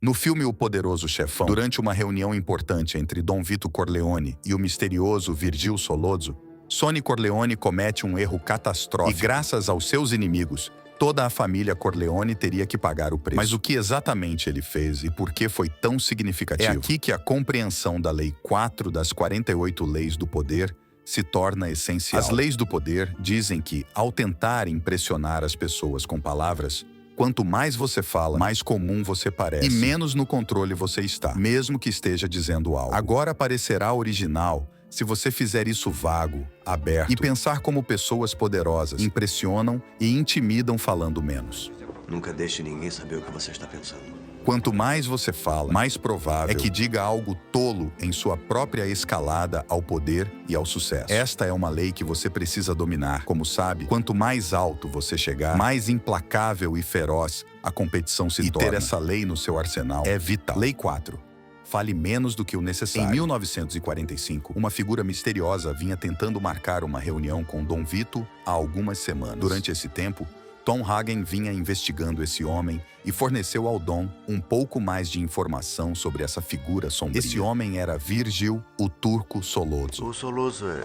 No filme O Poderoso Chefão, durante uma reunião importante entre Dom Vito Corleone e o misterioso Virgil Solozzo, Sonny Corleone comete um erro catastrófico e, graças aos seus inimigos, toda a família Corleone teria que pagar o preço. Mas o que exatamente ele fez e por que foi tão significativo? É aqui que a compreensão da Lei 4 das 48 Leis do Poder se torna essencial. As leis do poder dizem que, ao tentar impressionar as pessoas com palavras, quanto mais você fala, mais comum você parece. E menos no controle você está, mesmo que esteja dizendo algo. Agora parecerá original se você fizer isso vago, aberto e pensar como pessoas poderosas impressionam e intimidam falando menos. Nunca deixe ninguém saber o que você está pensando. Quanto mais você fala, mais provável é que diga algo tolo em sua própria escalada ao poder e ao sucesso. Esta é uma lei que você precisa dominar. Como sabe, quanto mais alto você chegar, mais implacável e feroz a competição se torna. E ter essa lei no seu arsenal é vital. Lei 4. Fale menos do que o necessário. Em 1945, uma figura misteriosa vinha tentando marcar uma reunião com Dom Vito há algumas semanas. Durante esse tempo, Tom Hagen vinha investigando esse homem e forneceu ao Dom um pouco mais de informação sobre essa figura sombria. Esse homem era Virgil, o Turco Solozzo. O Solozzo é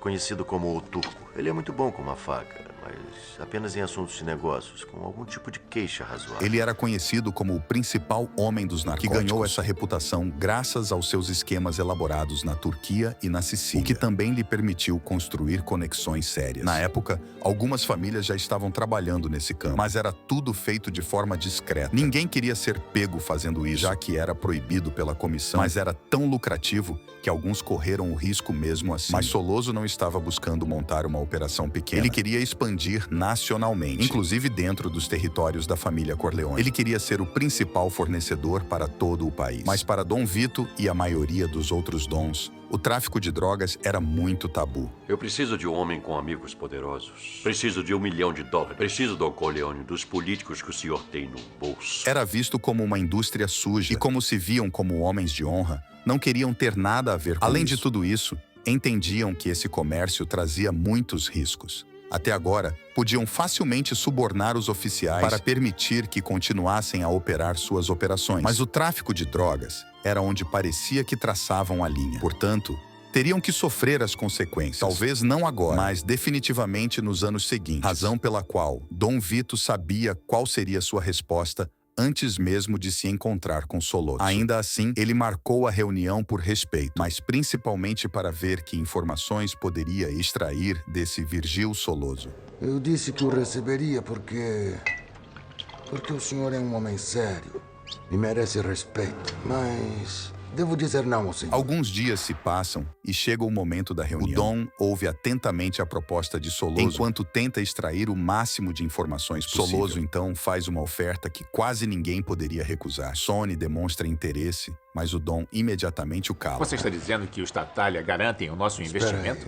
conhecido como o Turco. Ele é muito bom com uma faca, mas apenas em assuntos de negócios, com algum tipo de queixa razoável. Ele era conhecido como o principal homem dos narcóticos, que ganhou essa reputação graças aos seus esquemas elaborados na Turquia e na Sicília, o que também lhe permitiu construir conexões sérias. Na época, algumas famílias já estavam trabalhando nesse campo, mas era tudo feito de forma discreta. Ninguém queria ser pego fazendo isso, já que era proibido pela comissão, mas era tão lucrativo que alguns correram o risco mesmo assim. Mas Solozzo não estava buscando montar uma operação pequena. Ele queria expandir nacionalmente, inclusive dentro dos territórios da família Corleone. Ele queria ser o principal fornecedor para todo o país. Mas para Dom Vito e a maioria dos outros dons, o tráfico de drogas era muito tabu. Eu preciso de um homem com amigos poderosos. Preciso de $1 milhão. Preciso, Dom Corleone, dos políticos que o senhor tem no bolso. Era visto como uma indústria suja e, como se viam como homens de honra, não queriam ter nada a ver com isso. Além de tudo isso, entendiam que esse comércio trazia muitos riscos. Até agora, podiam facilmente subornar os oficiais para permitir que continuassem a operar suas operações. Mas o tráfico de drogas era onde parecia que traçavam a linha. Portanto, teriam que sofrer as consequências. Talvez não agora, mas definitivamente nos anos seguintes. Razão pela qual Dom Vito sabia qual seria sua resposta antes mesmo de se encontrar com Solozzo. Ainda assim, ele marcou a reunião por respeito, mas principalmente para ver que informações poderia extrair desse Virgil Solozzo. Eu disse que o receberia porque o senhor é um homem sério e merece respeito, mas devo dizer não ao senhor. Alguns dias se passam e chega o momento da reunião. O Dom ouve atentamente a proposta de Solozzo enquanto tenta extrair o máximo de informações possível. Solozzo então faz uma oferta que quase ninguém poderia recusar. Sonny demonstra interesse, mas o Dom imediatamente o cala. Você está dizendo que os Tattaglia garantem o nosso investimento?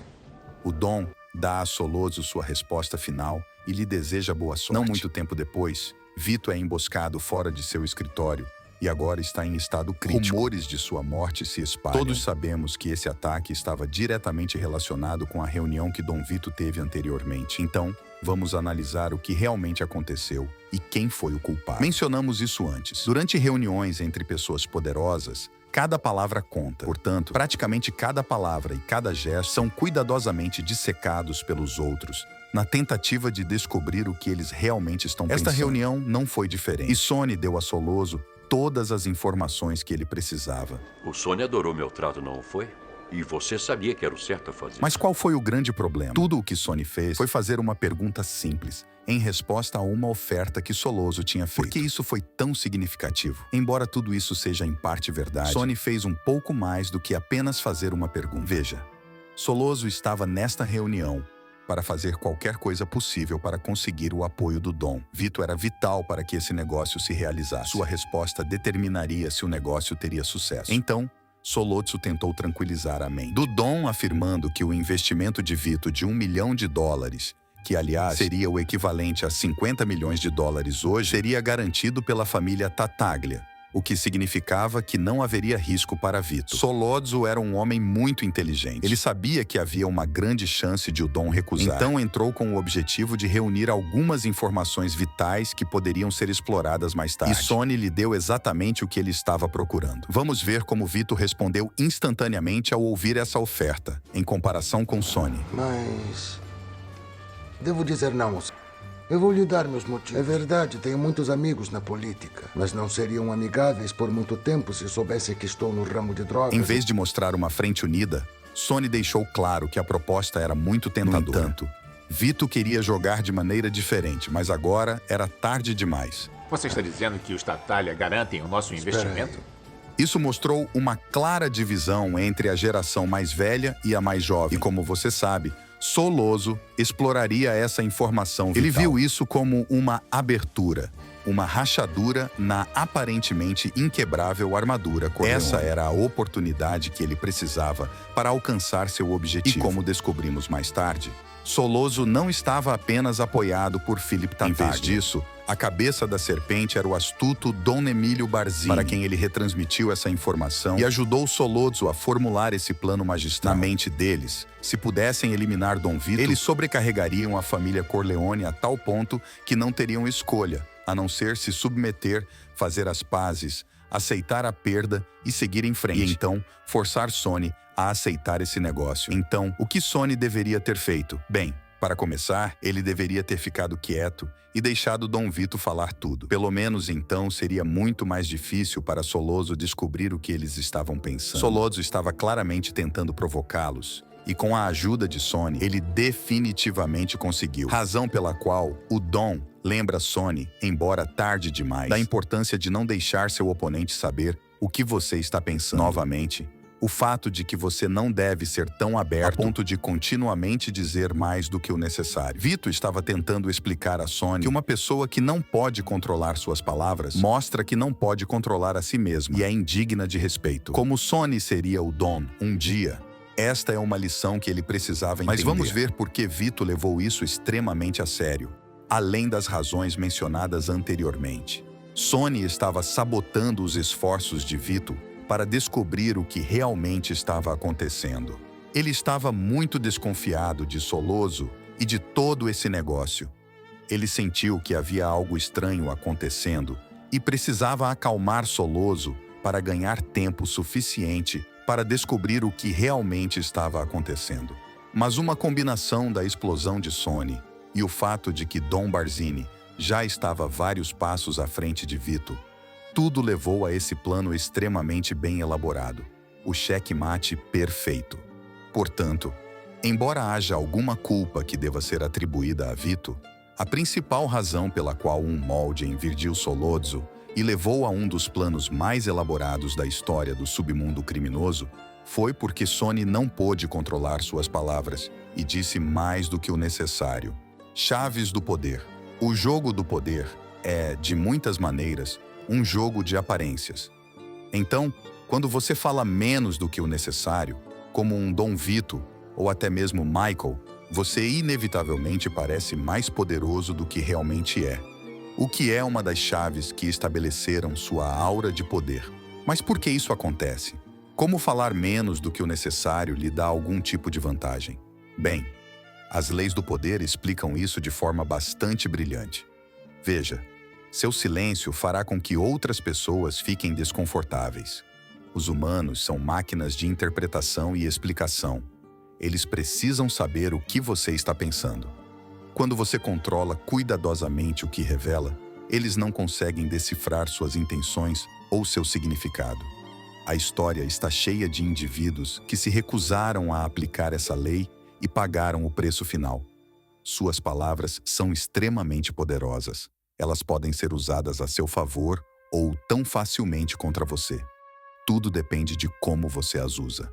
O Dom dá a Solozzo sua resposta final e lhe deseja boa sorte. Não muito tempo depois, Vito é emboscado fora de seu escritório e agora está em estado crítico. Rumores de sua morte se espalham. Todos sabemos que esse ataque estava diretamente relacionado com a reunião que Dom Vito teve anteriormente. Então, vamos analisar o que realmente aconteceu e quem foi o culpado. Mencionamos isso antes. Durante reuniões entre pessoas poderosas, cada palavra conta. Portanto, praticamente cada palavra e cada gesto são cuidadosamente dissecados pelos outros, na tentativa de descobrir o que eles realmente estão pensando. Esta reunião não foi diferente. E Sonny deu a Solozzo todas as informações que ele precisava. O Sonny adorou meu trato, não foi? E você sabia que era o certo a fazer. Mas qual foi o grande problema? Tudo o que Sonny fez foi fazer uma pergunta simples, em resposta a uma oferta que Solozzo tinha feito. Por que isso foi tão significativo? Embora tudo isso seja em parte verdade, Sonny fez um pouco mais do que apenas fazer uma pergunta. Veja, Solozzo estava nesta reunião para fazer qualquer coisa possível para conseguir o apoio do Dom. Vito era vital para que esse negócio se realizasse. Sua resposta determinaria se o negócio teria sucesso. Então, Solozzo tentou tranquilizar a mente do Dom, afirmando que o investimento de Vito de $1 milhão, que aliás seria o equivalente a $50 milhões hoje, seria garantido pela família Tattaglia, o que significava que não haveria risco para Vito. Solodzo era um homem muito inteligente. Ele sabia que havia uma grande chance de o Dom recusar. Então entrou com o objetivo de reunir algumas informações vitais que poderiam ser exploradas mais tarde. E Sonny lhe deu exatamente o que ele estava procurando. Vamos ver como Vito respondeu instantaneamente ao ouvir essa oferta, em comparação com Sonny. Mas... devo dizer não. Eu vou lhe dar meus motivos. É verdade, tenho muitos amigos na política, mas não seriam amigáveis por muito tempo se soubessem que estou no ramo de drogas. Em vez de mostrar uma frente unida, Sonny deixou claro que a proposta era muito tentadora. No entanto, Vito queria jogar de maneira diferente, mas agora era tarde demais. Você está dizendo que os Tattaglia garantem o nosso investimento? Isso mostrou uma clara divisão entre a geração mais velha e a mais jovem. E como você sabe, Solodzo exploraria essa informação vital. Ele viu isso como uma abertura, uma rachadura na aparentemente inquebrável armadura Corleone. Essa era a oportunidade que ele precisava para alcançar seu objetivo. E como descobrimos mais tarde, Solodzo não estava apenas apoiado por Philip Tattaglia. Em vez disso, a cabeça da serpente era o astuto Dom Emílio Barzini, para quem ele retransmitiu essa informação e ajudou Solodzo a formular esse plano magistral. Na mente deles, se pudessem eliminar Dom Vito, eles sobrecarregariam a família Corleone a tal ponto que não teriam escolha, a não ser se submeter, fazer as pazes, aceitar a perda e seguir em frente. E então, forçar Sonny a aceitar esse negócio. Então, o que Sonny deveria ter feito? Bem, para começar, ele deveria ter ficado quieto e deixado Dom Vito falar tudo. Pelo menos então seria muito mais difícil para Solodzo descobrir o que eles estavam pensando. Solodzo estava claramente tentando provocá-los, e com a ajuda de Sonny, ele definitivamente conseguiu. Razão pela qual o Dom lembra Sonny, embora tarde demais, da importância de não deixar seu oponente saber o que você está pensando. Novamente, o fato de que você não deve ser tão aberto a ponto de continuamente dizer mais do que o necessário. Vito estava tentando explicar a Sonny que uma pessoa que não pode controlar suas palavras mostra que não pode controlar a si mesma e é indigna de respeito. Como Sonny seria o Dom um dia, esta é uma lição que ele precisava entender. Mas vamos ver por que Vito levou isso extremamente a sério, além das razões mencionadas anteriormente. Sonny estava sabotando os esforços de Vito para descobrir o que realmente estava acontecendo. Ele estava muito desconfiado de Solodzo e de todo esse negócio. Ele sentiu que havia algo estranho acontecendo e precisava acalmar Solodzo para ganhar tempo suficiente para descobrir o que realmente estava acontecendo. Mas uma combinação da explosão de Sonny e o fato de que Dom Barzini já estava vários passos à frente de Vito, tudo levou a esse plano extremamente bem elaborado, o checkmate perfeito. Portanto, embora haja alguma culpa que deva ser atribuída a Vito, a principal razão pela qual um molde envirdiu Solodzo e levou a um dos planos mais elaborados da história do submundo criminoso foi porque Sonny não pôde controlar suas palavras e disse mais do que o necessário. Chaves do poder. O jogo do poder é, de muitas maneiras, um jogo de aparências. Então, quando você fala menos do que o necessário, como um Dom Vito ou até mesmo Michael, você inevitavelmente parece mais poderoso do que realmente é. O que é uma das chaves que estabeleceram sua aura de poder. Mas por que isso acontece? Como falar menos do que o necessário lhe dá algum tipo de vantagem? Bem, as leis do poder explicam isso de forma bastante brilhante. Veja, seu silêncio fará com que outras pessoas fiquem desconfortáveis. Os humanos são máquinas de interpretação e explicação. Eles precisam saber o que você está pensando. Quando você controla cuidadosamente o que revela, eles não conseguem decifrar suas intenções ou seu significado. A história está cheia de indivíduos que se recusaram a aplicar essa lei e pagaram o preço final. Suas palavras são extremamente poderosas. Elas podem ser usadas a seu favor ou tão facilmente contra você. Tudo depende de como você as usa.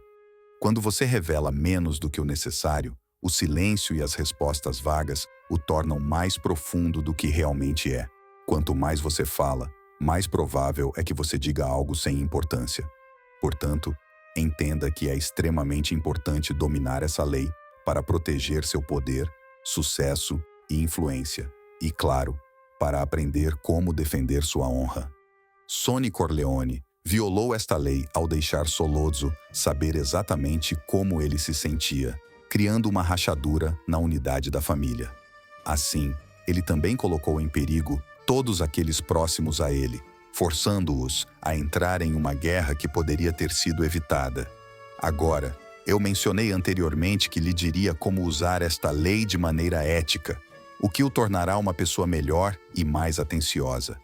Quando você revela menos do que o necessário, o silêncio e as respostas vagas o tornam mais profundo do que realmente é. Quanto mais você fala, mais provável é que você diga algo sem importância. Portanto, entenda que é extremamente importante dominar essa lei para proteger seu poder, sucesso e influência. E, claro, para aprender como defender sua honra. Sonny Corleone violou esta lei ao deixar Sollozzo saber exatamente como ele se sentia, criando uma rachadura na unidade da família. Assim, ele também colocou em perigo todos aqueles próximos a ele, forçando-os a entrar em uma guerra que poderia ter sido evitada. Agora, eu mencionei anteriormente que lhe diria como usar esta lei de maneira ética, o que o tornará uma pessoa melhor e mais atenciosa.